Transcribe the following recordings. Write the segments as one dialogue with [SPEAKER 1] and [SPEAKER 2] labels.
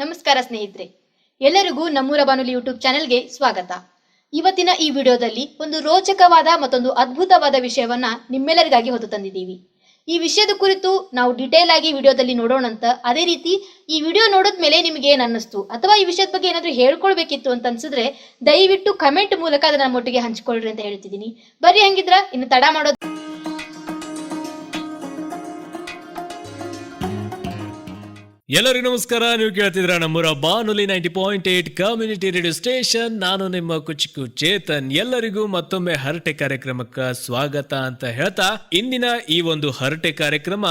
[SPEAKER 1] ನಮಸ್ಕಾರ ಸ್ನೇಹಿತರೆ, ಎಲ್ಲರಿಗೂ ನಮ್ಮೂರ ಬಾನುಲಿ ಯೂಟ್ಯೂಬ್ ಚಾನೆಲ್ಗೆ ಸ್ವಾಗತ. ಇವತ್ತಿನ ಈ ವಿಡಿಯೋದಲ್ಲಿ ಒಂದು ರೋಚಕವಾದ ಮತ್ತೊಂದು ಅದ್ಭುತವಾದ ವಿಷಯವನ್ನ ನಿಮ್ಮೆಲ್ಲರಿಗಾಗಿ ಹೊತ್ತು ತಂದಿದ್ದೀವಿ. ಈ ವಿಷಯದ ಕುರಿತು ನಾವು ಡಿಟೇಲ್ ಆಗಿ ವಿಡಿಯೋದಲ್ಲಿ ನೋಡೋಣಂತ. ಅದೇ ರೀತಿ ಈ ವಿಡಿಯೋ ನೋಡಿದ್ಮೇಲೆ ನಿಮ್ಗೆ ಏನ್ ಅನ್ನಿಸ್ತು ಅಥವಾ ಈ ವಿಷಯದ ಬಗ್ಗೆ ಏನಾದ್ರೂ ಹೇಳ್ಕೊಳ್ಬೇಕಿತ್ತು ಅಂತ ಅನ್ಸಿದ್ರೆ ದಯವಿಟ್ಟು ಕಮೆಂಟ್ ಮೂಲಕ ಅದನ್ನ ನಮ್ಮೊಟ್ಟಿಗೆ ಹಂಚ್ಕೊಳ್ರಿ ಅಂತ ಹೇಳ್ತಿದ್ದೀನಿ. ಬರ್ರಿ, ಹಂಗಿದ್ರ ಇನ್ನು ತಡ ಮಾಡೋದು.
[SPEAKER 2] ಎಲ್ಲರಿಗೂ ನಮಸ್ಕಾರ. ನೀವು ಕೇಳ್ತಿದ್ರ ನಮ್ಮೂರ ಬಾನುಲಿ 90.8 ಕಮ್ಯುನಿಟಿ ರೇಡಿಯೋ ಸ್ಟೇಷನ್. ನಾನು ನಿಮ್ಮ ಕುಚಿಕು ಚೇತನ್. ಎಲ್ಲರಿಗೂ ಮತ್ತೊಮ್ಮೆ ಹರಟೆ ಕಾರ್ಯಕ್ರಮಕ್ಕೆ ಸ್ವಾಗತ ಅಂತ ಹೇಳ್ತಾ, ಇಂದಿನ ಈ ಒಂದು ಹರಟೆ ಕಾರ್ಯಕ್ರಮ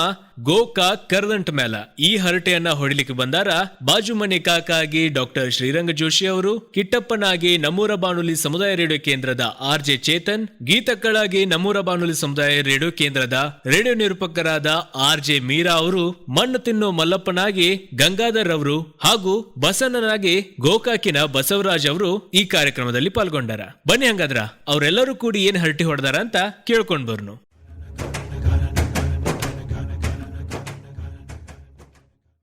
[SPEAKER 2] ಗೋಕಾಕ್ ಕರದಂಟ ಮೇಳ. ಈ ಹರಟೆಯನ್ನ ಹೊಡಿಲಿಕ್ಕೆ ಬಂದಾರ ಬಾಜು ಮನೆ ಕಾಕಾಗಿ ಡಾಕ್ಟರ್ ಶ್ರೀರಂಗ ಜೋಶಿ ಅವರು, ಕಿಟ್ಟಪ್ಪನಾಗಿ ನಮ್ಮೂರ ಬಾನುಲಿ ಸಮುದಾಯ ರೇಡಿಯೋ ಕೇಂದ್ರದ RJ ಚೇತನ್, ಗೀತಕ್ಕಳಾಗಿ ನಮ್ಮೂರ ಬಾನುಲಿ ಸಮುದಾಯ ರೇಡಿಯೋ ಕೇಂದ್ರದ ರೇಡಿಯೋ ನಿರೂಪಕರಾದ RJ ಮೀರಾ ಅವರು, ಮಣ್ಣು ತಿನ್ನೋ ಮಲ್ಲಪ್ಪನಾಗಿ ಗಂಗಾಧರ್ ಅವರು ಹಾಗೂ ಬಸಣ್ಣನಾಗಿ ಗೋಕಾಕಿನ ಬಸವರಾಜ್ ಅವರು ಈ ಕಾರ್ಯಕ್ರಮದಲ್ಲಿ ಪಾಲ್ಗೊಂಡಾರ. ಬನ್ನಿ ಹಂಗಾದ್ರ ಅವರೆಲ್ಲರೂ ಕೂಡಿ ಏನ್ ಹರಟಿ ಹೊಡೆದಾರ ಅಂತ ಕೇಳ್ಕೊಂಡ್ ಬರ್ನು.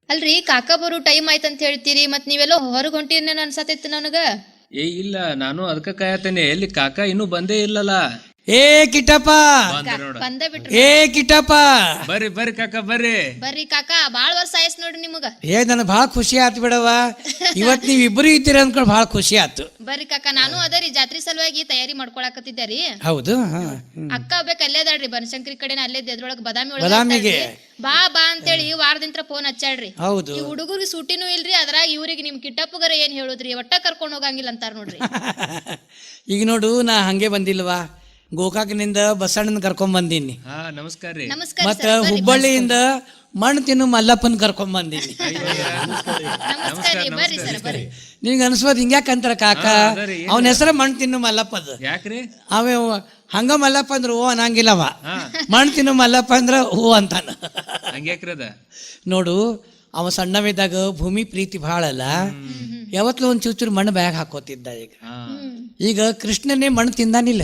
[SPEAKER 1] ಅಲ್ರಿ, ಕಾಕ ಬರೋ ಟೈಮ್ ಆಯ್ತಂತ ಹೇಳ್ತೀರಿ, ಮತ್ ನೀವೆಲ್ಲ ಹೊರಗ್ ಹೊಂಟಿರ್ನೇನ ಅನ್ಸತೈತಿ ನನಗ.
[SPEAKER 3] ಇಲ್ಲ, ನಾನು ಅದಕ್ಕ ಕಾಯತೇನೆ. ಎಲ್ಲಿ ಕಾಕ ಇನ್ನೂ ಬಂದೇ ಇಲ್ಲಲ್ಲ.
[SPEAKER 4] ಏ ಕಿಟ್ಟಪ್ಪ,
[SPEAKER 1] ಬಂದ ಬಿಟ್ರಿ.
[SPEAKER 4] ಏ ಕಿಟ್ಟಪ್ಪ,
[SPEAKER 3] ಬರ್ರಿ ಬರ್ರಿ ಕಾಕ ಬರ್ರಿ.
[SPEAKER 1] ಬರ್ರಿ ಕಾಕ, ಬಾಳ ವರ್ಷ ಆಯ್ತು ನೋಡ್ರಿ ನಿಮಗ.
[SPEAKER 4] ನನಗೆ ಭಾಳ ಖುಷಿ ಆಯ್ತು ಬಿಡವ. ಇವತ್ ನೀವ್ ಇಬ್ಬರು ಇದ್ದೀರಿ ಅಂದ್ಕೊಂಡು ಭಾಳ ಖುಷಿ ಆಯ್ತು.
[SPEAKER 1] ಬರ್ರಿ ಕಾಕ, ನಾನು ಅದರಿ ಜಾತ್ರೆ ಸಲುವಾಗಿ ತಯಾರಿ ಮಾಡ್ಕೊಳಕತ್ತಿದ್ದೆ ರೀ.
[SPEAKER 4] ಹೌದು.
[SPEAKER 1] ಅಕ್ಕ ಒಬ್ಬಕ್ ಅಲ್ಲೇ ಅದಾಳ್ರಿ, ಬನಶಂಕರಿ ಕಡೆನ ಅಲ್ಲೇ ಎದ್ರೊಳಗ
[SPEAKER 4] ಬದಾಮಿಗೆ
[SPEAKER 1] ಬಾ ಬಾ ಅಂತೇಳಿ ವಾರದಿಂತ್ರ ಫೋನ್ ಹಚ್ಚಾಳ್ರಿ.
[SPEAKER 4] ಹೌದು.
[SPEAKER 1] ಈ ಹುಡುಗರಿಗೆ ಸೂಟಿನೂ ಇಲ್ರಿ, ಅದ್ರಾಗ ಇವ್ರಿಗೆ ನಿಮ್ ಕಿಟ್ಟಪ್ಪಗರ ಏನ್ ಹೇಳುದ್ರಿ, ಒಟ್ಟ ಕರ್ಕೊಂಡ್ ಹೋಗಂಗಿಲ್ಲ ಅಂತಾರ ನೋಡ್ರಿ.
[SPEAKER 4] ಈಗ ನೋಡು, ನಾ ಹಂಗೆ ಬಂದಿಲ್ವಾ, ಗೋಕಾಕ್ನಿಂದ ಬಸಣ್ಣನ ಕರ್ಕೊಂಡ್ ಬಂದೀನಿ.
[SPEAKER 3] ನಮಸ್ಕಾರ ರೀ.
[SPEAKER 1] ನಮಸ್ಕಾರ
[SPEAKER 4] ಮತ್ತ ಹುಬ್ಬಳ್ಳಿಯಿಂದ ಮಣ್ಣು ತಿನ್ನು ಮಲ್ಲಪ್ಪನ ಕರ್ಕೊಂಡ್ ಬಂದೀನಿ.
[SPEAKER 1] ನಮಸ್ಕಾರ ರೀ, ಬರ್ರಿ ಸರ್ ಬರ್ರಿ.
[SPEAKER 4] ನಿನ್ಗೆ ಅನ್ಸ್ಬೋದು ಹಿಂಗ್ಯಾಕಂತಾರ ಕಾಕ, ಅವನ ಹೆಸರ ಮಣ್ಣು ತಿನ್ನು ಮಲ್ಲಪ್ಪದ.
[SPEAKER 3] ಯಾಕ್ರಿ?
[SPEAKER 4] ಅವ ಹಂಗ ಮಲ್ಲಪ್ಪ ಅಂದ್ರ ಹೂ ಅನ್ನಂಗಿಲ್ಲವ, ಮಣ್ಣು ತಿನ್ನು ಮಲ್ಲಪ್ಪ ಅಂದ್ರ ಹೂ ಅಂತಾನ.
[SPEAKER 3] ಹಂಗ್ಯಾಕ್ರಿ ಅದ?
[SPEAKER 4] ನೋಡು, ಅವ ಸಣ್ಣವಿದ್ದಾಗ ಭೂಮಿ ಪ್ರೀತಿ ಭಾಳ ಅಲ್ಲ, ಯಾವತ್ಲೂ ಒಂದ್ ಚೂಚೂರು ಮಣ್ಣು ಬ್ಯಾಗ್ ಹಾಕೋತಿದ್ದ. ಈಗ ಕೃಷ್ಣನೇ ಮಣ್ಣು ತಿಂದಾನಿಲ್ಲ.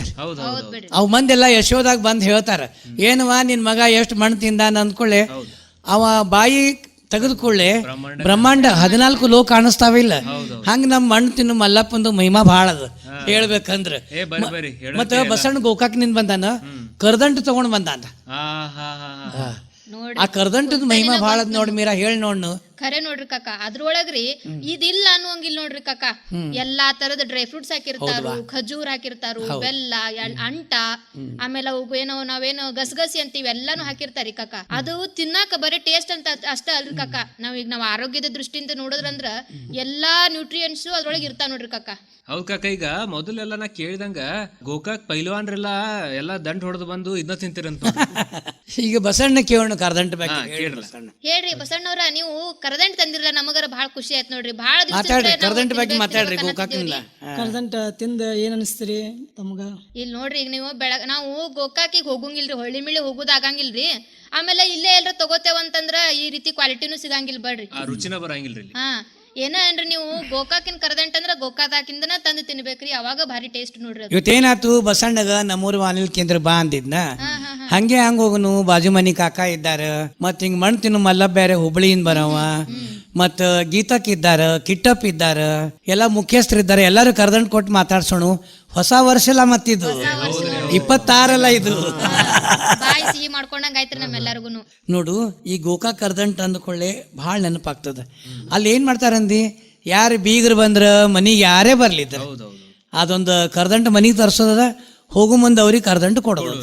[SPEAKER 4] ಅವ್ ಮಂದೆಲ್ಲ ಯಶೋದಾಗ ಬಂದ್ ಹೇಳ್ತಾರ, ಏನವಾ ನಿನ್ ಮಗ ಎಷ್ಟು ಮಣ್ಣು ತಿಂದಾನ ಅಂದ್ಕೊಳ್ಳೆ, ಅವ ಬಾಯಿ ತೆಗೆದುಕೊಳ್ಳೆ ಬ್ರಹ್ಮಾಂಡ 14 ಲೋಕ ಕಾಣಿಸ್ತಾವಿಲ್ಲ. ಹಂಗ ನಮ್ ಮಣ್ಣು ತಿನ್ನು ಮಲ್ಲಪ್ಪಂದು ಮಹಿಮಾ ಭಾಳ ಅದ ಹೇಳ್ಬೇಕಂದ್ರ. ಮತ್ತ ಬಸಣ್ಣ ಗೋಕಾಕ್ನಿಂದ ಬಂದಾನ, ಕರ್ದಂಟು ತಗೊಂಡ್ ಬಂದಾನ. ಆ ಕರ್ದಂಟದ ಮಹಿಮಾ ಭಾಳ ಅದ ನೋಡ್ ಮೀರಾ, ಹೇಳಿ ನೋಡ್ನು.
[SPEAKER 1] ಖರೆ ನೋಡ್ರಿ ಕಾಕ, ಅದ್ರೊಳಗ್ರಿ ಇದಿಲ್ಲ ಅನ್ನುವಂಗಿಲ್ಲ ನೋಡ್ರಿ ಕಾಕ. ಎಲ್ಲಾ ತರದ ಡ್ರೈ ಫ್ರೂಟ್ಸ್ ಹಾಕಿರ್ತಾರು, ಖಜೂರ್ ಹಾಕಿರ್ತಾರು, ಬೆಲ್ಲ, ಅಂಟ, ಆಮೇಲೆ ಏನೋ ನಾವೇನೋ ಗಸಗಸಿ ಅಂತೀವಿ ಎಲ್ಲಾನು ಹಾಕಿರ್ತಾರಿ ಕಾಕ. ಅದು ತಿನ್ನಾಕ ಬರೀ ಟೇಸ್ಟ್ ಅಂತ ಅಷ್ಟ ಅಲ್ರಿ ಕಾಕ, ನಾವ್ ಆರೋಗ್ಯದ ದೃಷ್ಟಿಯಿಂದ ನೋಡಿದ್ರಂದ್ರ ಎಲ್ಲಾ ನ್ಯೂಟ್ರಿಯೆಂಟ್ಸ್ ಅದ್ರೊಳಗೆ ಇರ್ತಾವ ನೋಡ್ರಿ ಕಾಕ.
[SPEAKER 3] ಹೌದ್ ಕಾಕ, ಈಗ ಮೊದಲೆಲ್ಲ ನಾ ಕೇಳಿದಂಗ ಗೋಕಾಕ್ ಪೈಲ್ವಾನ್ರೆಲ್ಲ ಎಲ್ಲಾ ದಂಡ್ ಹೊಡೆದು ಬಂದು ಇದನ್ನ ತಿಂತಿರಂತ.
[SPEAKER 4] ಈಗ ಬಸಣ್ಣ ಕೇಳೋಣ ಕರ್ದಂಟ ಬಗ್ಗೆ.
[SPEAKER 1] ಹೇಳ್ರಿ ಬಸಣ್ಣವ್ರ, ನೀವು ಕರದಂಟ ತಂದಿರಲ್ಲ, ನಮಗರ ಬಹಳ ಖುಷಿ ಆಯ್ತು ನೋಡ್ರಿ. ಬಹಳ
[SPEAKER 4] ಮಾತಾಡ್ರಿ, ಕರ್ದಂಟ ಬಗ್ಗೆ ಮಾತಾಡ್ರಿ. ಗೋಕಾಕಿಂದ
[SPEAKER 5] ಕರ್ದಂಟ ತಿಂದ ಏನ್ ಅನಿಸ್ತೀರಿ ತಮಗ?
[SPEAKER 1] ಇಲ್ಲಿ ನೋಡ್ರಿ, ಈಗ ನೀವು ನಾವು ಗೋಕಾಕಿಗೆ ಹೋಗಂಗಿಲ್ರಿ, ಹೊಳ್ಳಿ ಮಿಳ್ಳಿ ಹೋಗುದ ಆಗಂಗಿಲ್ರಿ. ಆಮೇಲೆ ಇಲ್ಲೇ ಎಲ್ರ ತಗೋತೇವಂತಂದ್ರ ಈ ರೀತಿ ಕ್ವಾಲಿಟಿನೂ ಸಿಗಂಗಿಲ್ಲ ಬಿಡ್ರಿ,
[SPEAKER 3] ರುಚಿನ ಬರಂಗಿಲ್ರಿ.
[SPEAKER 1] ಹಾ, ಏನ ಅನ್ರಿ ನೀವು ಗೋಕಾಕಿನ ಕರದಂಟ ಅಂದ್ರ ಗೋಕಾಕಿಂದನ ತಂದು ತಿನ್ಬೇಕ್ರಿ, ಅವಾಗ ಭಾರಿ ಟೇಸ್ಟ್ ನೋಡ್ರಿ.
[SPEAKER 4] ಇವತ್ತೇನಾತು, ಬಸಣ್ಣಗ ನಮ್ಮೂರು ವಾನಿಲ್ ಕೇಂದ್ರ ಬಾ ಅಂದಿದ್ನ, ಹಂಗೆ ಹಂಗ ಹೋಗುನು. ಬಾಜು ಮನಿ ಕಾಕ ಇದ್ದಾರ, ಮತ್ ಹಿಂಗ್ ಮಣ್ಣು ತಿನ್ನು ಮಲ್ಲಪ್ಪ ಬೇರೆ ಹುಬ್ಳಿಯಿಂದ ಬರವ, ಮತ್ ಗೀತಕ್ ಇದ್ದಾರ, ಕಿಟ್ಟಪ್ ಇದ್ದಾರ, ಎಲ್ಲಾ ಮುಖ್ಯಸ್ಥರಿದ್ದಾರೆ. ಎಲ್ಲಾರು ಕರ್ದಂಟ್ ಕೊಟ್ಟು ಮಾತಾಡ್ಸೋಣ. ಹೊಸ ವರ್ಷ ಅಲ್ಲ ಮತ್ತಿದು, 26 ಇದು.
[SPEAKER 1] ಬಾಯಿ ಸಿಹಿ ಮಾಡ್ಕೊಂಡಂಗ ಆಯ್ತ್ರಿ ನಮ್ಮೆಲ್ಲರಿಗೂನು.
[SPEAKER 4] ನೋಡು, ಈ ಗೋಕಾಕ್ ಕರ್ದಂಟ್ ಅಂದ್ಕೊಳ್ಳೆ ಭಾಳ ನೆನಪಾಗ್ತದ. ಅಲ್ಲಿ ಏನ್ ಮಾಡ್ತಾರಂದಿ, ಯಾರು ಬೀಗರು ಬಂದ್ರ ಮನಿಗೆ ಯಾರೇ ಬರ್ಲಿದ್ರ ಅದೊಂದು ಕರ್ದಂಟ ಮನಿಗೆ ತರ್ಸೋದ, ಹೋಗು ಮುಂದೆ ಅವ್ರಿಗೆ ಕರ್ದಂಟು ಕೊಡೋದು.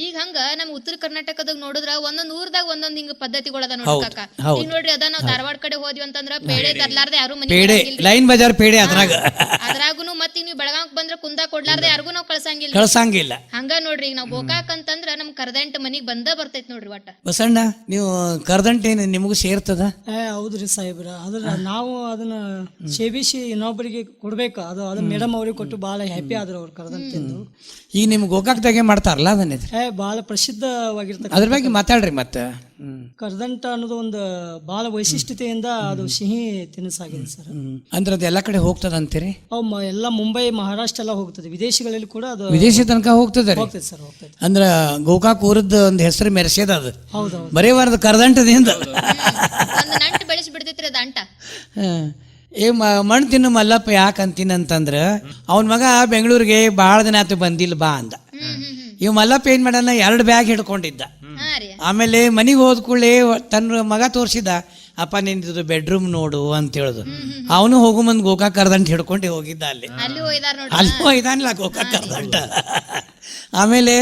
[SPEAKER 1] ಈಗ ಹಂಗ ನಮ್ ಉತ್ತರ ಕರ್ನಾಟಕದಾಗ ನೋಡಿದ್ರ ಒಂದೊಂದ್ ಊರ್ದಾಗ ಒಂದೊಂದ್ ಹಿಂಗ ಪದ್ಧತಿಗಳದ ನೋಡ್ರಿ ಕಾಕ. ಈಗ ನೋಡ್ರಿ, ಅದ ನಾವ್ ಧಾರವಾಡ ಕಡೆ ಹೋದ್ವಿ ಅಂತಂದ್ರ ಪೇಡೆ ತರ್ಲಾರ್ದೆ ಯಾರು
[SPEAKER 4] ಪೇಡೆ, ಲೈನ್ ಬಜಾರ್ ಪೇಡೆ
[SPEAKER 1] ಅದ್ರಾಗುನು ಮತ್ ನೀವು ಬೆಳಗಾವ್ ಬಂದ್ರ ಕುಂದಾ ಕೊಡ್ಲಾರ್ದೆ ಯಾರಿಗೂ ನಾವ್ ಕಳ್ಸಂಗಿಲ್ಲ. ಹಂಗ ನೋಡ್ರಿ, ಈಗ ನಾವ್ ಗೋಕಾಕ್ ಅಂತಂದ್ರ ನಮ್ ಕರ್ದಂಟ ಮನಿಗ್ ಬಂದ ಬರ್ತೈತ್ ನೋಡ್ರಿ. ಒಟ್ಟ
[SPEAKER 4] ಬಸಣ್ಣ, ನೀವು ಕರ್ದಂಟ ಏನ್ ನಿಮಗೂ ಸೇರ್ತದ?
[SPEAKER 5] ಹೌದ್ರಿ ಸಾಹೇಬ್ರ, ಅದ್ರ ನಾವು ಅದನ್ನ ಸೇವಿಸಿ ಇನ್ನೊಬ್ಬರಿಗೆ ಕೊಡ್ಬೇಕ. ಅದು ಮೇಡಮ್ ಅವ್ರಿಗೆ ಕೊಟ್ಟು ಬಹಳ ಹ್ಯಾಪಿ ಆದ್ರ ಅವ್ರು ಕರ್ದಂಟ ತಿಂದು.
[SPEAKER 4] ಈಗ ನಿಮ್ ಗೋಕಾಕ್ದಾಗೆ ಮಾಡ್ತಾರಲ್ಲ ಅದನ್ನ,
[SPEAKER 5] ಬಹಳ ಪ್ರಸಿದ್ಧವಾಗಿರ್ತಕ್ಕ
[SPEAKER 4] ಅದ್ರ ಬಗ್ಗೆ ಮಾತಾಡ್ರಿ. ಮತ್ತೆ
[SPEAKER 5] ಕರ್ದಂಟ ಅನ್ನೋದು ಒಂದು ಬಹಳ ವೈಶಿಷ್ಟ್ಯತೆಯಿಂದ ಅದು ಸಿಹಿ ತಿನಿಸಾಗಿದೆ ಸರ್.
[SPEAKER 4] ಅಂದ್ರೆ ಅದು ಎಲ್ಲಾ ಕಡೆ ಹೋಗ್ತದ ಅಂತೀರಿ?
[SPEAKER 5] ಎಲ್ಲ ಮುಂಬೈ, ಮಹಾರಾಷ್ಟ್ರ ಎಲ್ಲ ಹೋಗ್ತದೆ, ವಿದೇಶಗಳಲ್ಲಿ ಕೂಡ ಅದು
[SPEAKER 4] ವಿದೇಶಿ ತನಕ ಹೋಗ್ತದೆ
[SPEAKER 5] ಸರ್. ಹೋಗ್ತದೆ
[SPEAKER 4] ಅಂದ್ರ ಗೋಕಾಕ್ ಊರದ್ದು ಒಂದು ಹೆಸರು ಮೆರೆಸ್ಯದ ಅದು.
[SPEAKER 5] ಹೌದು,
[SPEAKER 4] ಬರೀ ವಾರದ ಕರ್ದಂಟದಿಂದ
[SPEAKER 1] ಒಂದು ನಂಟು ಬೆಳೆಸಿ ಬಿಡ್ತೈತ್ರಿ ಅದ ಅಂಟ.
[SPEAKER 4] ಮಣ್ಣು ತಿನ್ನು ಮಲ್ಲಪ್ಪ ಯಾಕೆ ಅಂತೀನಂತಂದ್ರೆ ಅವನ ಮಗ ಬೆಂಗಳೂರಿಗೆ ಭಾಳ ದಿನ ಆತು ಬಂದಿಲ್ಲ ಬಾ ಅಂದ. ಇವ್ ಮಲ್ಲಪ್ಪ ಏನು ಮಾಡ್ಯಾನ 2 ಬ್ಯಾಗ್ ಹಿಡ್ಕೊಂಡಿದ್ದ. ಆಮೇಲೆ ಮನೆಗೆ ಹೋದ ಕೂಡಲೇ ತನ್ನ ಮಗ ತೋರಿಸಿದ, ಅಪ್ಪ ನಿಂದು ಬೆಡ್ರೂಮ್ ನೋಡು ಅಂತ ಹೇಳುದು. ಅವನು ಹೋಗು ಮುಂದೆ ಗೋಕಾಕ್ ಕರ್ದಂಟ ಹಿಡ್ಕೊಂಡೆ ಹೋಗಿದ್ದ. ಅಲ್ಲಿ ಒಯ್ದಾನಿಲ್ಲ ಗೋಕಾಕ್ ಕರ್ದಂಟ. ಆಮೇಲೆ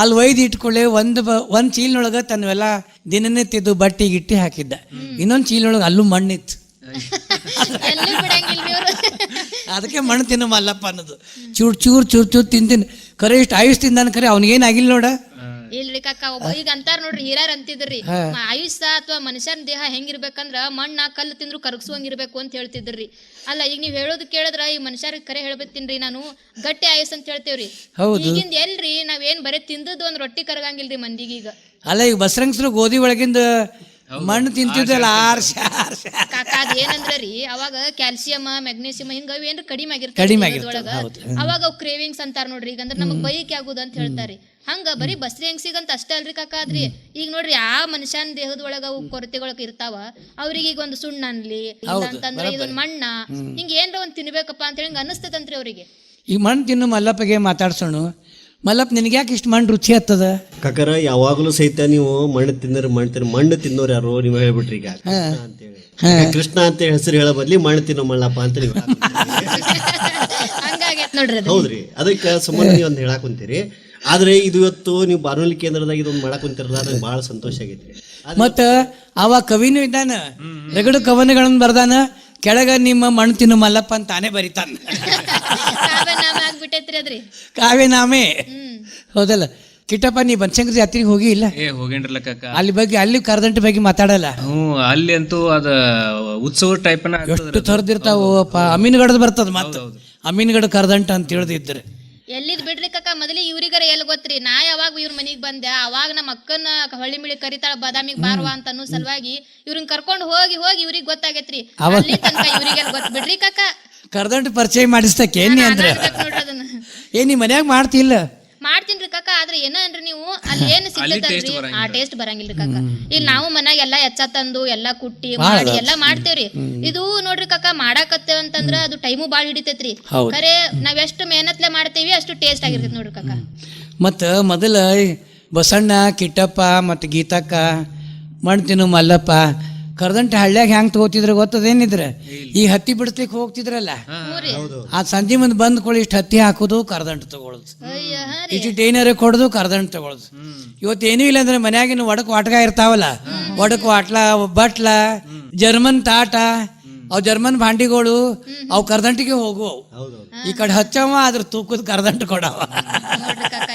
[SPEAKER 4] ಅಲ್ಲಿ ಒಯ್ದು ಇಟ್ಕೊಳ್ಳೆ ಒಂದು ಚೀಲನೊಳಗೆ ತನ್ನವೆಲ್ಲ ದಿನನಿತ್ಯದ್ದು ಬಟ್ಟೆ ಗಿಟ್ಟಿ ಹಾಕಿದ್ದ. ಇನ್ನೊಂದು ಚೀಲನೊಳಗೆ ಅಲ್ಲೂ ಮಣ್ಣಿತ್ತು. ಅದಕ್ಕೆ ಮಣ್ಣು ತಿನ್ನು ಮಲ್ಲಪ್ಪ ಅನ್ನೋದು. ಚೂರ್ ಚೂರ್ ಚೂರ್ ಚೂರ್ ತಿಂತೀನಿ ಖರೆ ಇಷ್ಟು ಆಯುಷ್ ತಿಂದಾನ, ಖರೆ ಅವ್ನಿಗೇನಾಗಿಲ್ಲ ನೋಡ.
[SPEAKER 1] ಇಲ್ರಿ ಕಾಕ, ಈಗ ಅಂತಾರ ನೋಡ್ರಿ, ಹಿರಿಯರ್ ಅಂತಿದ್ರಿ ಆಯುಷ್ಯ ಅಥವಾ ಮನುಷ್ಯನ ದೇಹ ಹೆಂಗಿರ್ಬೇಕಂದ್ರ ಮಣ್ಣ ಕಲ್ಲು ತಿಂದ್ರು ಕರಗಿಸುವಂಗಿರ್ಬೇಕು ಅಂತ ಹೇಳ್ತಿದ್ರಿ. ಅಲ್ಲ ಈಗ ನೀವ್ ಹೇಳೋದು ಕೇಳಿದ್ರ ಈ ಮನುಷ್ಯರಿಗೆ ಕರೆ ಹೇಳ್ಬೇಕೀನ್ರಿ, ನಾನು ಗಟ್ಟಿ ಆಯುಷ್ ಅಂತ ಹೇಳ್ತೇವ್ರಿ. ಈಗಿಂದ ಎಲ್ರಿ ನಾವೇನ್ ಬರೀ ತಿಂದದ್ದು ಒಂದ್ ರೊಟ್ಟಿ ಕರಗಂಗಿಲ್ರಿ ಮಂದಿಗೆ ಈಗ.
[SPEAKER 4] ಅಲ್ಲ ಈಗ ಬಸರಂಗಸರು ಗೋಧಿ ಒಳಗಿಂದ ಮಣ್ಣು ತಿಂತಿದ್ದಲ್ಲ
[SPEAKER 1] ಕಾಕ ಅದ್ ಏನಂದ್ರ ರೀ, ಅವಾಗ ಕ್ಯಾಲ್ಸಿಯಂ ಮೆಗ್ನೀಸಿಯಂ ಹಿಂಗ ಏನ್ರ ಕಡಿಮೆ ಆಗಿರ್ತೊಳಗ, ಅವಾಗ ಅವ್ ಕ್ರೇವಿಂಗ್ಸ್ ಅಂತಾರ ನೋಡ್ರಿ. ಈಗ ಅಂದ್ರೆ ನಮಗ್ ಬೈಕ್ ಆಗುದು ಅಂತ ಹೇಳ್ತಾರಿ. ಹಂಗ ಬರೀ ಬಸ್ರಿ ಹೆಂಗ್ಸಿಗಂತ ಅಷ್ಟೇ ಅಲ್ರಿ ಕಾಕ. ಆದ್ರಿ ಈಗ ನೋಡ್ರಿ ಆ ಮನುಷ್ಯನ ದೇಹದೊಳಗ ಅವು ಕೊರತೆಗಳ್ ಇರ್ತಾವ, ಅವ್ರಿಗೆ ಈಗ ಒಂದು ಸುಣ್ಣ ಅನ್ಲಿ ಅಂತಂದ್ರೆ ಇದೊಂದ್ ಮಣ್ಣ ಹಿಂಗ ಏನ್ರ ಒಂದ್ ತಿನ್ಬೇಕಪ್ಪ ಅಂತ ಹೇಳಿ ಅನಿಸ್ತದಂತ್ರಿ ಅವ್ರಿಗೆ.
[SPEAKER 4] ಈ ಮಣ್ಣು ತಿನ್ನು ಮಲ್ಲಪ್ಪಗೆ ಮಾತಾಡ್ಸೋಣ. ಮಲ್ಲಪ್ಪ ನಿನಗೆ ಯಾಕೆ ಇಷ್ಟು ಮಣ್ಣು ರುಚಿ ಹತ್ತದ?
[SPEAKER 6] ಕಾಕರ ಯಾವಾಗಲೂ ಸಹಿತ ನೀವು ಮಣ್ಣು ತಿನ್ನೋರು ಮಣ್ಣು ತಿನ್ನೋರು ಯಾರು ನೀವು ಹೇಳ್ಬಿಟ್ರಿ. ಈಗ ಕೃಷ್ಣ ಅಂತ ಹೆಸರು ಹೇಳೋ ಬದ್ಲಿ ಮಣ್ಣು ತಿನ್ನೋ ಮಲ್ಲಪ್ಪ ಅಂತ ನೀವು ಹೌದ್ರಿ. ಅದಕ್ಕೆ ಸಂಬಂಧ ನೀವು ಒಂದು ಹೇಳಕ್ ಕುಂತೀರಿ. ಆದ್ರೆ ಇದು ಇವತ್ತು ನೀವು ಬಾನುಲಿ ಕೇಂದ್ರದಾಗ ಇದೊಂದು ಮಾಡಕ್ ಕುಂತಿರಲ್ಲ, ನಂಗೆ ಬಹಳ ಸಂತೋಷ ಆಗೈತ್ರಿ. ಮತ್ತ
[SPEAKER 4] ಅವ ಕವಿನೂ ಇದ್ದಾನ, ರಗಡು ಕವನಗಳನ್ನ ಬರ್ದಾನ. ಕೆಳಗ ನಿಮ್ಮ ಮಣ್ಣು ತಿನ್ನು ಮಲ್ಲಪ್ಪ ಅಂತ ತಾನೇ ಬರಿತಾನ. ಕಾವ್ಯನಾಮೆ ಹೌದಲ್ಲ ಕಿಟ್ಟಪ್ಪ? ನೀ ಬನಶಂಕರಿ ಜಾತ್ರೆಗೆ ಹೋಗಿ ಇಲ್ಲ?
[SPEAKER 3] ಹೋಗೇನ್ರಲ್ಲ ಕಾಕ.
[SPEAKER 4] ಅಲ್ಲಿ ಕರದಂಟ ಬಗ್ಗೆ ಮಾತಾಡಲ್ಲ.
[SPEAKER 3] ಅಲ್ಲಿ ಅಂತೂ ಅದ ಉತ್ಸವ ಟೈಪ್
[SPEAKER 4] ಎಷ್ಟು ಥರದಿರ್ತಾವಪ್ಪ. ಅಮೀನ್ಗಡದ್ ಬರ್ತದ, ಮತ್ತ ಅಮೀನ್ಗಡ ಕರದಂಟ ಅಂತ ತಿಳಿದಿದ್ರೆ
[SPEAKER 1] ಎಲ್ಲಿದ್ ಬಿಡ್ರಿ ಕಾಕ. ಮೊದಲೇ ಇವ್ರಿಗಾರ ಎಲ್ಲಿ ಗೊತ್ತ್ರಿ, ನಾ ಯಾವಾಗ ಇವ್ರ ಮನಿಗ್ ಬಂದೆ ಅವಾಗ ನಮ್ಮ ಅಕ್ಕನ ಹೊಳ್ಳಿ ಮಿಳಿ ಕರಿತಾಳ ಬಾದಾಮಿಗ್ ಬಾರ್ವಾ ಅಂತ ಅನ್ನೋ ಸಲುವಾಗಿ ಇವ್ರನ್ನ ಕರ್ಕೊಂಡು ಹೋಗಿ ಇವ್ರಿಗೆ ಗೊತ್ತಾಗೈತ್ರಿ. ಅಲ್ಲಿ ತನಕ ಇವ್ರಿಗೆಲ್ಲ ಗೊತ್ತ ಬಿಡ್ರಿ ಕಾಕ.
[SPEAKER 4] ಕರದಂಟ ಪರಿಚಯ ಮಾಡಿಸ್ತೇನಿ ಅಂದ್ರೆ ನೀ ಮನ್ಯಾಗ ಮಾಡ್ತಿಲ್ಲ?
[SPEAKER 1] ಮಾಡ್ತೀನ್ರಿ ಕಾಕ. ಆದ್ರೆ ಏನ ಅನ್ರಿ ನೀವು ಅಲ್ಲಿ ಏನ್ ಸಿಗ್ತೈತಲ್ರಿ ಆ ಟೇಸ್ಟ್ ಬರಂಗಿಲ್ರಿ ಕಾಕ. ಇಲ್ಲಿ ನಾವು ಮನ್ಯಾಗ ಎಲ್ಲಾ ಎಚ್ಚ ತಂದು ಎಲ್ಲಾ ಕುಟ್ಟಿ ಮಾಡಿ ಎಲ್ಲಾ ಮಾಡ್ತೇವ್ರಿ. ಇದು ನೋಡ್ರಿ ಕಾಕ, ಮಾಡಾಕತ್ತೇವ ಅಂತಂದ್ರ ಅದು ಟೈಮು ಬಾಳ್ ಹಿಡಿತೈತ್ರಿ. ಖರೆ ನಾವ್ ಎಷ್ಟು ಮೆಹನತ್ಲೆ ಮಾಡ್ತೇವಿ ಅಷ್ಟು ಟೇಸ್ಟ್ ಆಗಿರ್ತೈತಿ ನೋಡ್ರಿ ಕಾಕ.
[SPEAKER 4] ಮತ್ತ ಮೊದಲ ಬಸಣ್ಣ, ಕಿಟ್ಟಪ್ಪ ಮತ್ತು ಗೀತಕ್ಕ, ಮಣ್ಣು ತಿನ್ನು ಮಲ್ಲಪ್ಪ ಕರದಂಟ ಹಳ್ಳ್ಯಾಗ ಹೆಂಗ್ ತಗೋತಿದ್ರು ಗೊತ್ತದೇನಿದ್ರೆ? ಈ ಹತ್ತಿ ಬಿಡಿಸ್ಲಿಕ್ಕೆ ಹೋಗ್ತಿದ್ರಲ್ಲ, ಆ ಸಂಜೆ ಮುಂದೆ ಬಂದ್ ಕೊಡಿ ಇಷ್ಟು ಹತ್ತಿ ಹಾಕೋದು, ಕರದಂಟ ತಗೊಳುದು, ಇಷ್ಟು ಏನಾರ ಕೊಡೋದು, ಕರದಂಟ ತಗೊಳುದು. ಇವತ್ತೇನೂ ಇಲ್ಲ ಅಂದ್ರೆ ಮನ್ಯಾಗಿನ ವಾಟ್ಗ ಇರ್ತಾವಲ್ಲ, ವಾಟ್ಲ, ಬಟ್ಲ, ಜರ್ಮನ್ ತಾಟ, ಅವ್ ಜರ್ಮನ್ ಭಾಂಡಿಗಳು ಅವ್ ಕರದಂಟಿಗೆ ಹೋಗುವ. ಈ ಕಡೆ ಹಚ್ಚವ ಅದ್ರ ತೂಕದ ಕರದಂಟ ಕೊಡವ.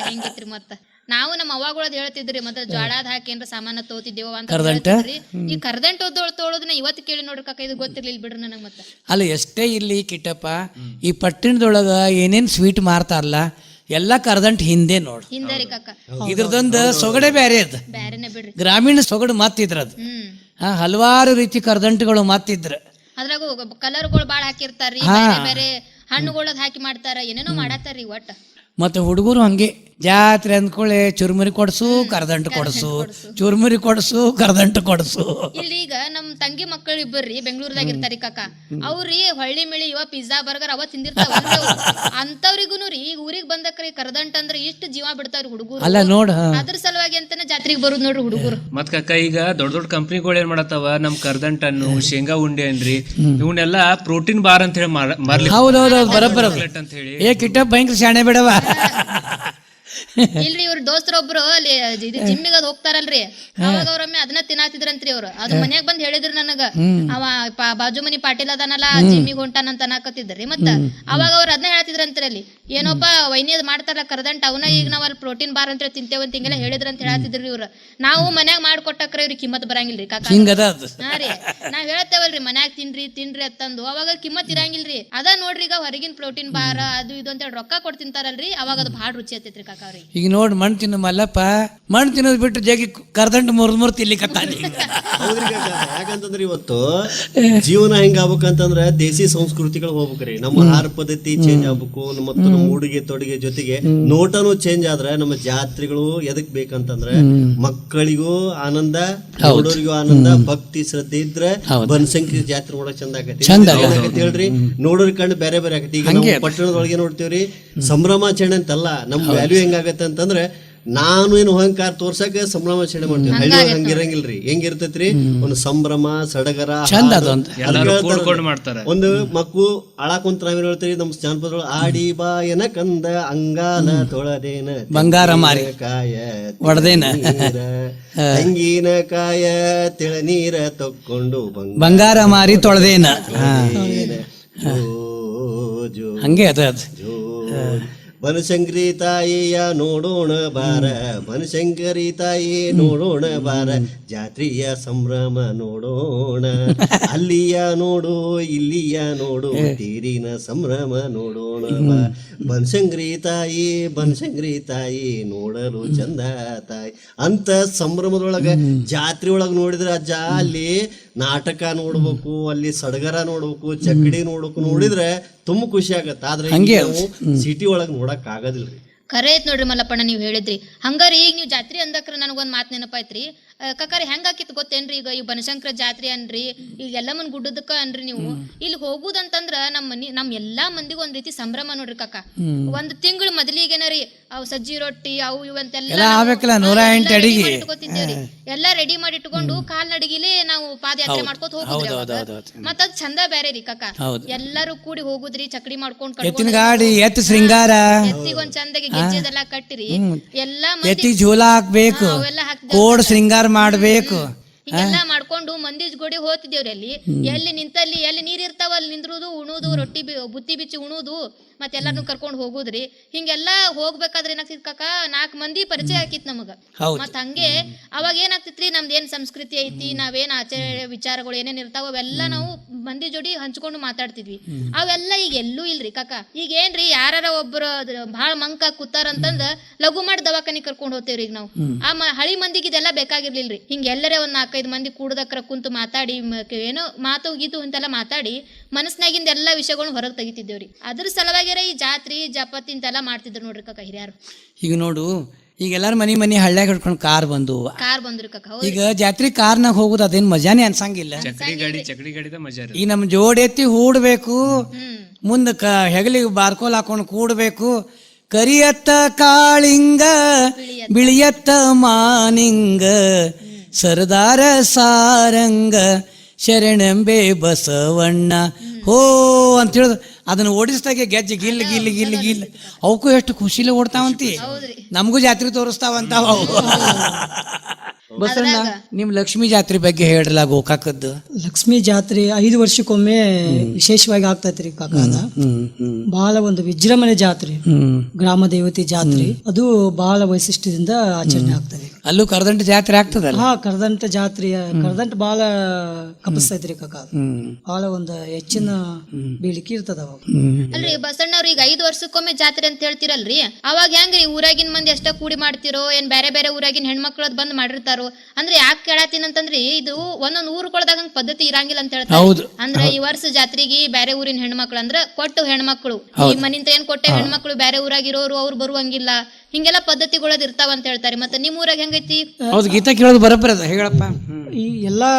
[SPEAKER 1] ಹೆಂಗಿತ್ರಿ ಮತ್ತ ನಾವು ನಮ್ಮ ಅವ್ವಾಗಳದ್ ಹೇಳ್ತಿದ್ರಿ, ಮತ್ತೆ ಜ್ವಾಳದ ಹಾಕಿ ಏನ್ರ ಸಾಮಾನ ತೋತಿದ್ದೇವ ಅಂತ ಹೇಳ್ತಿದ್ರಿ. ಈ ಕರದಂಟ ತೊಳೋದನ್ನ ಇವತ್ತು ಕೇಳಿ ನೋಡ್ರಿ ಕಾಕ, ಇದು ಗೊತ್ತಿರ್ಲಿಲ್ಲ ಬಿಡ್ರಿ ನನಗ್. ಮತ್ತ
[SPEAKER 4] ಅಲ್ಲ ಎಷ್ಟೇ ಇರ್ಲಿ ಕಿಟ್ಟಪ್ಪ, ಈ ಪಟ್ಟಣದೊಳಗ ಏನೇನ್ ಸ್ವೀಟ್ ಮಾರ್ತಾರಲ್ಲ ಎಲ್ಲಾ ಕರದಂಟ ಹಿಂದೆ ನೋಡ್.
[SPEAKER 1] ಹಿಂದೆ ರೀ ಕಾಕ.
[SPEAKER 4] ಇದ್ರದೊಂದು ಸೊಗಡೆ ಬ್ಯಾರೆ ಅದ,
[SPEAKER 1] ಬ್ಯಾರೆನೆ ಬಿಡ್ರಿ.
[SPEAKER 4] ಗ್ರಾಮೀಣ ಸೊಗಡು ಮತ್ತಿದ್ರದ್. ಹಲವಾರು ರೀತಿ ಕರದಂಟಗಳು ಮತ್ತಿದ್ರ.
[SPEAKER 1] ಅದ್ರಾಗ ಕಲರ್ಗಳು ಬಾಳ ಹಾಕಿರ್ತಾರ್ರಿ, ಬೇರೆ ಬೇರೆ ಹಣ್ಣುಗಳದ್ ಹಾಕಿ ಮಾಡ್ತಾರ, ಏನೇನೋ ಮಾಡಾತಾರ್ರಿ ಒಟ್ಟ.
[SPEAKER 4] ಮತ್ತೆ ಹುಡುಗರು ಹಂಗೆ ಜಾತ್ರೆ ಅಂದ್ಕೊಳ್ಳೆ ಚುರುಮುರಿ ಕೊಡ್ಸು, ಕರದಂಟ ಕೊಡ್ಸು, ಚುರುಮುರಿ ಕೊಡ್ಸು, ಕರದಂಟ ಕೊಡ್ಸು.
[SPEAKER 1] ಇಲ್ಲಿ ಈಗ ನಮ್ ತಂಗಿ ಮಕ್ಕಳು ಇಬ್ಬರ್ರಿ ಬೆಂಗಳೂರದಾಗ ಇರ್ತಾರಿ ಕಾಕ. ಅವ್ರಿ ಹೊಳ್ಳಿ ಮಿಳಿ ಇವ ಪಿಜ್ಜಾ ಬರ್ಗರ್ ಅವ ತಿಂದಿರ್ತಾವ. ಅಂತವ್ರಿಗೂನು ರೀ ಈಗ ಊರಿಗೆ ಬಂದಕ್ರಿ ಕರದಂಟ ಅಂದ್ರೆ ಇಷ್ಟು ಜೀವ ಬಿಡ್ತಾವ್ರಿ ಹುಡುಗರು.
[SPEAKER 4] ಅಲ್ಲ ನೋಡ,
[SPEAKER 1] ಅದ್ರ ಸಲುವಾಗಿ ಅಂತಾನೆ ಜಾತ್ರೆಗೆ ಬರುದ್ ನೋಡ್ರಿ ಹುಡುಗರು.
[SPEAKER 3] ಮತ್ ಕಾಕ ಈಗ ದೊಡ್ಡ ದೊಡ್ಡ ಕಂಪ್ನಿಗಳು ಏನ್ ಮಾಡತ್ತಾವ, ನಮ್ ಕರದಂಟ ಹಣ್ಣು, ಶೇಂಗಾ ಉಂಡೆ ಅನ್ರಿ, ಇವನ್ನೆಲ್ಲ ಪ್ರೋಟೀನ್ ಬಾರ್ ಅಂತ ಹೇಳಿ ಮಾರ್ಲಿ.
[SPEAKER 4] ಹೌದೌದು ಬರಬ್ಬರ ಅಂತ ಹೇಳಿ. ಏ ಕಿಟ್ಟ ಭಯಂಕರ ಶಾಣೆ ಬಿಡವ.
[SPEAKER 1] ಇಲ್ರಿ ಇವ್ರ ದೋಸ್ತರೊಬ್ರು ಅಲ್ಲಿ ಜಿಮ್ಮಿಗೆ ಅದ್ ಹೋಗ್ತಾರಲ್ರಿ, ಅವಾಗ ಅವ್ರೊಮ್ಮೆ ಅದನ್ನ ತಿನ್ನಾತಿದ್ರಂತ್ರಿ ಅವ್ರು. ಅದು ಮನ್ಯಾಗ ಬಂದ್ ಹೇಳಿದ್ರು ನನಗ, ಅವ ಬಾಜು ಮನಿ ಪಾಟೀಲ್ ಅದಾನಲ್ಲ ಜಿಮ್ಮಿಗೆ ಹೊಂಟಾನಂತ ಅನ್ನಕತ್ತಿದ್ರಿ. ಮತ್ತ ಅವಾಗ ಅವ್ರ ಅದನ್ನ ಹೇಳ್ತಿದ್ರಂತ್ರಿ, ಅಲ್ಲಿ ಏನೋಪ್ಪ ವೈನಿ ಅದ್ ಮಾಡ್ತಾರ ಕರದಂಟ, ಅವನ ಈಗ ನಾವ್ ಅಲ್ಲಿ ಪ್ರೋಟೀನ್ ಬಾರ್ ಅಂತ ತಿಂತೇವಂತ ಹಿಂಗೆಲ್ಲ ಹೇಳಿದ್ರಂತ ಹೇಳತ್ತಿದ್ರಿ ಇವ್ರು. ನಾವು ಮನ್ಯಾಗ ಮಾಡ್ಕೊಟ್ಟಕ್ರ ಇವ್ರಿಗೆ ಕಿಮ್ಮತ್ ಬರಂಗಿಲ್ರಿ ಕಾಕ. ಹಾ ರೀ, ನಾವ್ ಹೇಳ್ತೇವಲ್ರಿ ಮನ್ಯಾಗ ತಿನ್ರಿ ಅಂತಂದು, ಅವಾಗ ಕಿಮ್ಮತ್ ಇರಂಗಿಲ್ರಿ. ಅದ ನೋಡ್ರಿ ಈಗ ಹೊರಗಿನ ಪ್ರೋಟೀನ್ ಬಾರ್ ಅದು ಇದು ಅಂತ ಹೇಳಿ ರೊಕ್ಕ ಕೊಟ್ಟು ತಿಂತಾರಲ್ರಿ, ಅವಾಗ ಅದು ಭಾಳ ರುಚಿ ಆಗ್ತೈತ್ರಿ ಕಾಕ.
[SPEAKER 4] ಈಗ ನೋಡಿ ಮಣ್ಣು ತಿನ್ನು ಮಲ್ಲಪ್ಪ ಮಣ್ಣು ತಿನ್ನೋದು ಬಿಟ್ಟು ಜಗಿ ಕರ್ದಂಟು ಮುರಿದು ತಿನ್ಲಿಕ್ಕತ್ತಾನೆ.
[SPEAKER 6] ಹೌದ್ರಿ ಕಾಕ. ಯಾಕಂತಂದ್ರೆ ಇವತ್ತು ಜೀವನ ಹೆಂಗ ಆಗ್ಬೇಕಂತಂದ್ರ ದೇಸಿ ಸಂಸ್ಕೃತಿಗಳು ಹೋಗ್ಬೇಕ್ರಿ. ನಮ್ಮ ಆಹಾರ ಪದ್ಧತಿ ಚೇಂಜ್ ಆಗ್ಬೇಕು, ಮತ್ತು ನಮ್ಮ ಉಡುಗೆ ತೊಡುಗೆ ಜೊತೆಗೆ ನೋಟನು ಚೇಂಜ್ ಆದ್ರೆ ನಮ್ಮ ಜಾತ್ರೆಗಳು ಎದಕ್ ಬೇಕಂತಂದ್ರೆ ಮಕ್ಕಳಿಗೂ ಆನಂದ, ನೋಡೋರಿಗೂ ಆನಂದ, ಭಕ್ತಿ ಶ್ರದ್ಧೆ ಇದ್ರೆ ಬನಶಂಕರಿ ಜಾತ್ರೆ ನೋಡಕ್ ಚಂದ ಆಗತ್ತೆ ಹೇಳ್ರಿ. ನೋಡೋರ್ ಕಣ್ಣು ಬೇರೆ ಬೇರೆ ಆಗತ್ತೆ. ಈಗ ನಾವು ಪಟ್ಟಣದೊಳಗೆ ನೋಡ್ತೇವ್ರಿ ಸಂಭ್ರಮಾಚರಣೆ ಅಂತಲ್ಲ, ನಮ್ ವ್ಯಾಲ್ಯೂ ಹೆಂಗಾಗತ್ತೆ ಅಂತಂದ್ರೆ ನಾನು ಏನು ಅಹಂಕಾರ ತೋರ್ಸಕ ಸಂಭ್ರಮಾಚರಣೆ ಮಾಡ್ತೀವಿ. ಹಳ್ಳಿ ಹಂಗಿರಂಗಿಲ್ರಿ. ಹೆಂಗಿರ್ತೈತ್ರಿ, ಒಂದು ಸಂಭ್ರಮ ಸಡಗರ
[SPEAKER 3] ಮಾಡ್ತಾರೆ.
[SPEAKER 6] ಒಂದು ಮಕ್ಕು ಅಳಾಕುಂತ ನಾವೇನ್ ಹೇಳ್ತೀವಿ ನಮ್ಮ ಜಾನಪದ, ಆಡಿ ಬಾಯನ ಕಂದ ಅಂಗಾಲ ತೊಳದೇನ
[SPEAKER 4] ಬಂಗಾರ ಮಾರಿ
[SPEAKER 6] ಕಾಯ
[SPEAKER 4] ಒಡದೇನ
[SPEAKER 6] ತೆಂಗಿನ ಕಾಯ ತಿಳ ನೀರ ತಕ್ಕೊಂಡು
[SPEAKER 4] ಬಂಗಾರ ಮಾರಿ ತೊಳೆದೇನ
[SPEAKER 6] ಜೋ
[SPEAKER 4] ಹಂಗೆ ಅದ ಅದು.
[SPEAKER 6] ಬನಶಂಕರಿ ತಾಯಿಯ ನೋಡೋಣ ಬಾರ, ಬನಶಂಕರಿ ತಾಯಿ ನೋಡೋಣ ಬಾರ, ಜಾತ್ರೆಯ ಸಂಭ್ರಮ ನೋಡೋಣ, ಅಲ್ಲಿಯ ನೋಡು ಇಲ್ಲಿಯ ನೋಡು, ತೀರಿನ ಸಂಭ್ರಮ ನೋಡೋಣ ಬಾ. ಬನಶಂಕರಿ ತಾಯಿ ಬನಶಂಕರಿ ತಾಯಿ ನೋಡಲು ಚಂದ ತಾಯಿ ಅಂತ ಸಂಭ್ರಮದೊಳಗ ಜಾತ್ರೆ ಒಳಗ ನೋಡಿದ್ರೆ ಅಜ್ಜ ಅಲ್ಲಿ ನಾಟಕ ನೋಡ್ಬೇಕು, ಅಲ್ಲಿ ಸಡಗರ ನೋಡ್ಬೇಕು, ಚಕ್ಕಡಿ ನೋಡ್ಬೇಕು, ನೋಡಿದ್ರೆ ತುಂಬ ಖುಷಿ ಆಗತ್ತೆ. ಆದ್ರೆ ನಾವು ಸಿಟಿ ಒಳಗ್ ನೋಡಕ್ ಆಗೋದಿಲ್ರಿ.
[SPEAKER 1] ಖರೆ ಐತ್ ನೋಡ್ರಿ ಮಲ್ಲಪ್ಪಣ್ಣ ನೀವ್ ಹೇಳಿದ್ರಿ. ಹಂಗಾರಿ ಈಗ ನೀವು ಜಾತ್ರೆ ಅಂದಕ್ರ ನನಗೊಂದ್ ಮಾತು ನೆನಪಾಯ್ತ್ರಿ. ಕಕ್ಕಾರಿ ಹೆಂಗ ಆಕಿತ್ ಗೊತ್ತೇನ್ರಿ, ಈಗ ಈ ಬನಶಂಕರ ಜಾತ್ರೆ ಅನ್ರಿ, ಈಗ ಎಲ್ಲಮ್ಮನ್ ಗುಡ್ಡದಕ್ಕ ಅನ್ರಿ, ನೀವು ಇಲ್ಲಿ ಹೋಗುದಂತಂದ್ರ ನಮ್ ಎಲ್ಲಾ ಮಂದಿಗೆ ಒಂದ್ ರೀತಿ ಸಂಭ್ರಮ ನೋಡ್ರಿ ಕಕ್ಕ. ಒಂದ್ ತಿಂಗಳು ಮೊದಲಿಗೆನರಿ ಅವ್ ಸಜ್ಜಿ ರೊಟ್ಟಿ ಅವು ಇವಂತೆಲ್ಲ ಇಟ್ಕೋತಿದ್ದೇವ್ರಿ. ಎಲ್ಲಾ ರೆಡಿ ಮಾಡಿ ಇಟ್ಕೊಂಡು ಕಾಲ್ ನಡಿಗಿಲೆ ನಾವು ಪಾದಯಾತ್ರೆ ಮಾಡ್ಕೋತ ಹೋಗುದ್ರಿ. ಮತ್ತ ಅದ್ ಚಂದ ಬೇರೆ ರೀ ಕಕ್ಕ. ಎಲ್ಲಾರು ಕೂಡಿ ಹೋಗುದ್ರಿ, ಚಕಡಿ ಮಾಡ್ಕೊಂಡ್
[SPEAKER 4] ಗಾಡಿ ಎತ್ತು ಶೃಂಗಾರ
[SPEAKER 1] ಎತ್ತಿಗೊಂದ್ ಚಂದಗೆ ಗೆಜ್ಜೆದೆಲ್ಲ ಕಟ್ಟಿರಿ, ಎಲ್ಲಾ
[SPEAKER 4] ಎತ್ತಿ ಜೋಲ ಹಾಕ್ಬೇಕು, ಕೋಡ್ ಶೃಂಗಾರ ಮಾಡ್ಬೇಕು,
[SPEAKER 1] ಹಿಂಗೆಲ್ಲಾ ಮಾಡ್ಕೊಂಡು ಮಂದಿ ಗೋಡಿ ಹೋಗ್ತಿದ್ದೇವ್ರಿ. ಎಲ್ಲಿ ನಿಂತಲ್ಲಿ ಎಲ್ಲಿ ನೀರ್ ಇರ್ತಾವ ಅಲ್ಲಿ ನಿಂದ್ರುದು, ಉಣುದು, ರೊಟ್ಟಿ ಬುತ್ತಿ ಬಿಚ್ಚಿ ಉಣುದು, ಮತ್ತೆಲ್ಲಾರ್ನು ಕರ್ಕೊಂಡ್ ಹೋಗುದ್ರಿ. ಹಿಂಗೆಲ್ಲಾ ಹೋಗ್ಬೇಕಾದ್ರೆ ಏನಾಗ್ತಿತ್ ಕಾಕ, 4 ಮಂದಿ ಪರಿಚಯ ಆಕಿತ್ ನಮಗ. ಮತ್ ಹಂಗೆ ಅವಾಗ ಏನಾಗ್ತಿತ್ರಿ, ನಮ್ದು ಏನ್ ಸಂಸ್ಕೃತಿ ಐತಿ, ನಾವೇನ್ ಆಚಾರ ವಿಚಾರಗಳು ಏನೇನ್ ಇರ್ತಾವ ಅವೆಲ್ಲ ನಾವು ಮಂದಿ ಜೋಡಿ ಹಂಚ್ಕೊಂಡು ಮಾತಾಡ್ತಿದ್ವಿ. ಅವೆಲ್ಲ ಈಗ ಎಲ್ಲೂ ಇಲ್ರಿ ಕಾಕ. ಈಗ ಏನ್ರಿ ಯಾರ ಒಬ್ರು ಬಾಳ ಮಂಕ ಕೂತಾರಂತಂದ ಲಘು ಮಾಡಿ ದವಾಖಾನಿ ಕರ್ಕೊಂಡ್ ಹೋಗ್ತೇವ್ರಿ. ಈಗ ನಾವು ಹಳಿ ಮಂದಿಗೆ ಇದೆಲ್ಲ ಬೇಕಾಗಿರ್ಲಿಲ್ರಿ. ಹಿಂಗ ಎಲ್ಲರೇ ಒಂದ್ 4-5 ಮಂದಿ ಕೂಡದಕ್ರ ಕುಂತು ಮಾತಾಡಿ ಏನೋ ಮಾತು ಗೀತು ಇಂತೆಲ್ಲ ಮಾತಾಡಿ ಮನಸ್ನಾಗಿಂದ ಎಲ್ಲಾ ವಿಷಯಗಳನ್ನ ಹೊರಗೆ ತೆಗಿತಿದ್ದೇವ್ರಿ. ಅದ್ರ ಸಲುವಾಗಿ ಈ ಜಾತ್ರಿ ಜಪತಿ ಇಂತೆಲ್ಲ ಮಾಡ್ತಿದ್ರು ನೋಡ್ರಿ ಕಕ್ಕ ಹಿರಿಯರು. ಈಗ
[SPEAKER 4] ನೋಡು, ಈಗ ಎಲ್ಲಾರ ಮನಿ ಹಳ್ಳ್ಯಾಗ ಹಿಡ್ಕೊಂಡು ಕಾರ್
[SPEAKER 1] ಬಂದ್ರಿ ಕಕ್ಕ.
[SPEAKER 4] ಈಗ ಜಾತ್ರೆ ಕಾರ್ನಾಗ ಹೋಗುದು ಅದೇನ್ ಮಜಾನೇ ಅನ್ಸಂಗಿಲ್ಲ.
[SPEAKER 3] ಚಕಡಿ ಗಾಡಿದ ಮಜಾ.
[SPEAKER 4] ಈ ನಮ್ ಜೋಡಿ ಎತ್ತಿ ಹೂಡ್ಬೇಕು, ಮುಂದ ಹೆಗಲಿಗೆ ಬಾರ್ಕೋಲ್ ಹಾಕೊಂಡು ಕೂಡ್ಬೇಕು, ಕರಿಯತ್ತ ಕಾಳಿಂಗ ಬಿಳಿಯತ್ತ ಮಾನಿಂಗ ಸರದಾರ ಸಾರಂಗ ಶರಣಂಬೆ ಬಸವಣ್ಣ ಹೋ ಅಂತ ಹೇಳುದು. ಅದನ್ನ ಓಡಿಸ್ದಾಗೆ ಗೆಜ್ಜೆ ಗಿಲ್ ಗಿಲ್ ಗಿಲ್ ಗಿಲ್ ಅವಕ್ಕೂ ಎಷ್ಟು ಖುಷಿಲೇ ಓಡ್ತಾವಂತಿ, ನಮಗೂ ಜಾತ್ರೆ ತೋರಿಸ್ತಾವಂತಾವ ಅವು. ಬಸಣ್ಣ, ನಿಮ್ ಲಕ್ಷ್ಮೀ ಜಾತ್ರೆ ಬಗ್ಗೆ ಹೇಳ್ರಲ್ಲ ಗೋಕಾಕದ್ದು.
[SPEAKER 5] ಲಕ್ಷ್ಮೀ ಜಾತ್ರೆ 5 ವರ್ಷಕ್ಕೊಮ್ಮೆ ವಿಶೇಷವಾಗಿ ಆಗ್ತೈತ್ರಿ ಕಾಕ. ಬಹಳ ಒಂದು ವಿಜೃಂಭಣೆ ಜಾತ್ರೆ, ಗ್ರಾಮ ದೇವತೆ ಜಾತ್ರೆ, ಅದು ಬಹಳ ವೈಶಿಷ್ಟ್ಯದಿಂದ ಆಚರಣೆ ಆಗ್ತದೆ.
[SPEAKER 4] ಅಲ್ಲೂ ಕರದಂಟ ಜಾತ್ರೆ ಆಗ್ತದಲ್ಲ?
[SPEAKER 5] ಕರದಂಟ ಜಾತ್ರೆ, ಕರದಂಟ ಬಹಳ ಕಪಿಸ್ತೈತ್ರಿ ಕಾಕ. ಬಹಳ ಒಂದು ಹೆಚ್ಚಿನ ಬೇಡಿಕೆ ಇರ್ತದ ಅವಾಗ.
[SPEAKER 1] ಅಲ್ರಿ ಬಸಣ್ಣವ್ರ, ಈಗ 5 ವರ್ಷಕ್ಕೊಮ್ಮೆ ಜಾತ್ರೆ ಅಂತ ಹೇಳ್ತಿರಲ್ರಿ, ಅವಾಗ ಹೆಂಗ್ರಿ ಊರಾಗಿನ ಮಂದಿ ಅಷ್ಟ ಕೂಡಿ ಮಾಡ್ತಿರೋ ಏನ್ ಬೇರೆ ಬೇರೆ ಊರಾಗಿನ ಹೆಣ್ಮಕ್ಳದ್ ಬಂದ್ ಮಾಡಿರ್ತಾರೋ? ಅಂದ್ರೆ ಯಾಕೆ ಕೇಳತ್ತೀನಿ ಅಂತಂದ್ರಿ, ಇದು ಒಂದೊಂದ್ ಊರ್ಗೊಳದಾಗ ಪದ್ಧತಿ ಇರಂಗಿಲ್ಲ ಅಂತ ಹೇಳ್ತಾರೆ. ಅಂದ್ರೆ ಈ ವರ್ಷ ಜಾತ್ರೆಗೆ ಬೇರೆ ಊರಿನ ಹೆಣ್ಮಕ್ಳು ಅಂದ್ರ ಕೊಟ್ಟು ಹೆಣ್ಮಕ್ಳು, ಈ ಮನಿಂದ ಏನ್ ಕೊಟ್ಟೆ ಹೆಣ್ಮಕ್ಳು ಬೇರೆ ಊರಾಗಿರೋರು ಅವ್ರು ಬರುವಂಗಿಲ್ಲ, ಹಿಂಗೆಲ್ಲಾ ಪದ್ಧತಿಗಳದ್ ಇರ್ತಾವ ಅಂತ ಹೇಳ್ತಾರೆ. ಮತ್ತೆ ನಿಮ್ ಊರಾಗ ಹೆಂಗೈತಿ?
[SPEAKER 4] ಹೌದು, ಗೀತಾ ಕೇಳೋದು ಬರಬರ ಹೇಳಪ್ಪ.
[SPEAKER 5] ಈ ಎಲ್ಲಾ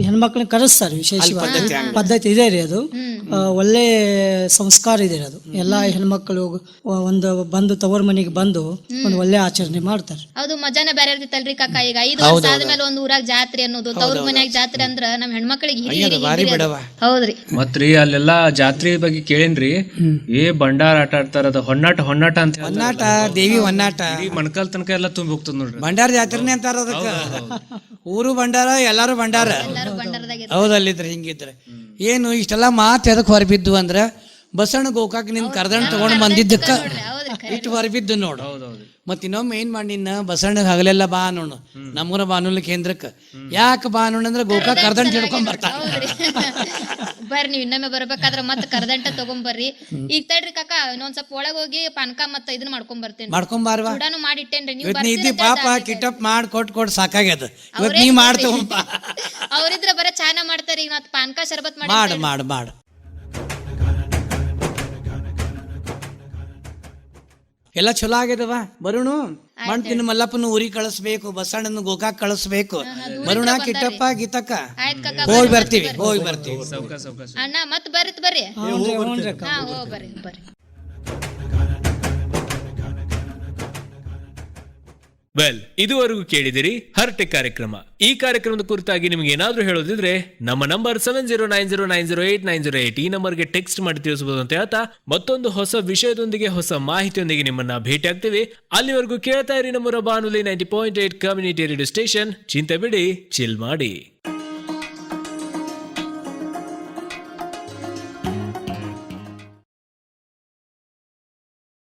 [SPEAKER 5] ಹೆಣ್ಮಕ್ಳನ್ನ ಕರೆಸ್ತಾರೆ, ವಿಶೇಷವಾಗಿ ಪದ್ಧತಿ ಇದೆ ರೀ ಅದು. ಒಳ್ಳೆ ಸಂಸ್ಕಾರ ಇದೆ ಅದು. ಎಲ್ಲಾ ಹೆಣ್ಮಕ್ಳು ಒಂದು ಬಂದು ತವರ್ ಮನೆಗೆ ಬಂದು ಒಂದು ಒಳ್ಳೆ ಆಚರಣೆ ಮಾಡ್ತಾರೆ.
[SPEAKER 1] ಹೌದು, ಮಜಾನ ಬೇರೆ ಇರ್ತಿತ್ತಲ್ರಿ ಕಾಕ. ಈಗ 5 ವರ್ಷ ಆದ್ಮೇಲೆ ಒಂದ್ ಊರಾಗ ಜಾತ್ರೆ ಅನ್ನೋದು, ತವ್ರ ಮನ್ಯಾಗ ಜಾತ್ರೆ ಅಂದ್ರ ನಮ್ ಹೆಣ್ಮಕ್ಳಿಗೆ ಹೌದ್ರಿ.
[SPEAKER 3] ಮತ್ರಿ ಅಲ್ಲೆಲ್ಲಾ ಜಾತ್ರೆ ಬಗ್ಗೆ ಕೇಳೇನ್ರಿ, ಬಂಡಾರ ಆಟ ಆಡ್ತಾರ, ಹೊನ್ನಾಟ ಅಂತ
[SPEAKER 4] ಹೊನ್ನಾಟ, ದೇವಿ ಹೊನ್ನಾಟ,
[SPEAKER 3] ಮಣಕಾಲ್ ತನಕ ಎಲ್ಲಾ ತುಂಬಿ ಹೋಗ್ತದ ನೋಡ್ರಿ.
[SPEAKER 4] ಭಂಡಾರ ಜಾತ್ರೆನೇ ಅಂತಾರ ಅದಕ್ಕ. ಊರು ಭಂಡಾರ, ಎಲ್ಲಾರು ಭಂಡಾರ. ಹೌದಲ್ಲಿದ್ರೆ ಹಿಂಗಿದ್ರೆ ಏನು ಇಷ್ಟೆಲ್ಲ ಮಾತು ಎದಕ್ ಹೊರಬಿದ್ದು ಅಂದ್ರ ಬಸಣ್ಣ ಗೋಕಾಕ್ ನಿನ್ ಕರ್ದಂಡ್ ತಗೊಂಡ್ ಬಂದಿದ್ದಕ್ಕ ಇಟ್ಟು ಹೊರಬಿದ್ದು ನೋಡು.
[SPEAKER 3] ಹೌದೌದು.
[SPEAKER 4] ಮತ್ ಇನ್ನೊಮ್ಮೆ ಏನ್ ಮಾಡಿ ನಿನ್ನ ಬಸವಣ್ಣ ಹಗಲೆಲ್ಲ ಬಾ ನೋಡು ನಮ್ಮೂರ ಬಾನುಲಿ ಕೇಂದ್ರಕ್ಕೆ. ಯಾಕೆ ಬಾ ನೋಡು ಅಂದ್ರೆ ಗೋಕಾಕ್ ಕರ್ದಂಟ್ ಹಿಡ್ಕೊಂಡ್ ಬರ್ತಾ.
[SPEAKER 1] ಬರ್ರಿ ನೀವ್ ಇನ್ನೊಮ್ಮೆ ಬರ್ಬೇಕಾದ್ರ ಮತ್ ಕರ್ದಂಟ ತಗೊಂಬರ್ರಿ. ಈಗ ತಡ್ರಿ ಕಾಕ ಇನ್ನೊಂದ್ ಸ್ವಲ್ಪ ಒಳಗ್ ಹೋಗಿ ಪಾನಕ ಮತ್ತ ಇದನ್ನ ಮಾಡ್ಕೊಂಡ್ ಬರ್ತೇನೆ.
[SPEAKER 4] ಮಾಡ್ಕೊಂಬಾರ್ವಾ
[SPEAKER 1] ಚೂಡಾನು ಮಾಡಿಟ್ಟೇನ್ರಿ ನೀವು
[SPEAKER 4] ಇವತ್ ನೀ ಇದ್ದಿ ಪಾಪ ಕಿಟಪ್ ಮಾಡ್ ಕೊಟ್ ಸಾಕಾಗ್ಯದ. ಇವತ್ ನೀ ಮಾಡ್ತೇವಪ್ಪ.
[SPEAKER 1] ಅವ್ರಿದ್ರ ಬರ ಚಾನ ಮಾಡ್ತಾರ. ಈಗ ಮತ್ ಪಾನಕ ಶರ್ಬತ್
[SPEAKER 4] ಮಾಡ್ ಎಲ್ಲ ಚಲೋ ಆಗ್ಯದವ. ಬರುಣು ಮಣ್ತಿನ ಮಲ್ಲಪ್ಪನ ಊರಿಗೆ ಕಳಿಸ್ಬೇಕು, ಬಸಣ್ಣನ ಗೋಕಾಕ್ ಕಳಿಸ್ಬೇಕು. ಬರುಣ ಕಿಟ್ಟಪ್ಪ ಗೀತಕ್ಕ
[SPEAKER 1] ಆಯ್ತ್ ಕಾಕ
[SPEAKER 4] ಹೋಗಿ ಬರ್ತೀವಿ.
[SPEAKER 3] ಸಾವ್ಕಾಸ್
[SPEAKER 1] ಅಣ್ಣ ಮತ್ ಬರ್ರಿ ಹಾ ಹೋಗ್ ಬರ್ರಿ.
[SPEAKER 2] ವೆಲ್, ಇದುವರೆಗೂ ಕೇಳಿದಿರಿ ಹರ್ಟೆಕ್ ಕಾರ್ಯಕ್ರಮ. ಈ ಕಾರ್ಯಕ್ರಮದ ಕುರಿತಾಗಿ ನಿಮ್ಗೆ ಏನಾದ್ರೂ ಹೇಳೋದಿದ್ರೆ ನಮ್ಮ ನಂಬರ್ 7090908908 ಈ ನಂಬರ್ಗೆ ಟೆಕ್ಸ್ಟ್ ಮಾಡಿ ತಿಳಿಸಬಹುದು ಅಂತ ಹೇಳ್ತಾ ಮತ್ತೊಂದು ಹೊಸ ವಿಷಯದೊಂದಿಗೆ ಹೊಸ ಮಾಹಿತಿಯೊಂದಿಗೆ ನಿಮ್ಮನ್ನ ಭೇಟಿ ಆಗ್ತೀವಿ. ಅಲ್ಲಿವರೆಗೂ ಕೇಳ್ತಾ ಇರಿ ನಮ್ಮೂರ ಬಾನುಲಿ 90.8 ಕಮ್ಯುನಿಟಿ ರೇಡಿಯೋ ಸ್ಟೇಷನ್. ಚಿಂತೆ ಬಿಡಿ, ಚಿಲ್ ಮಾಡಿ.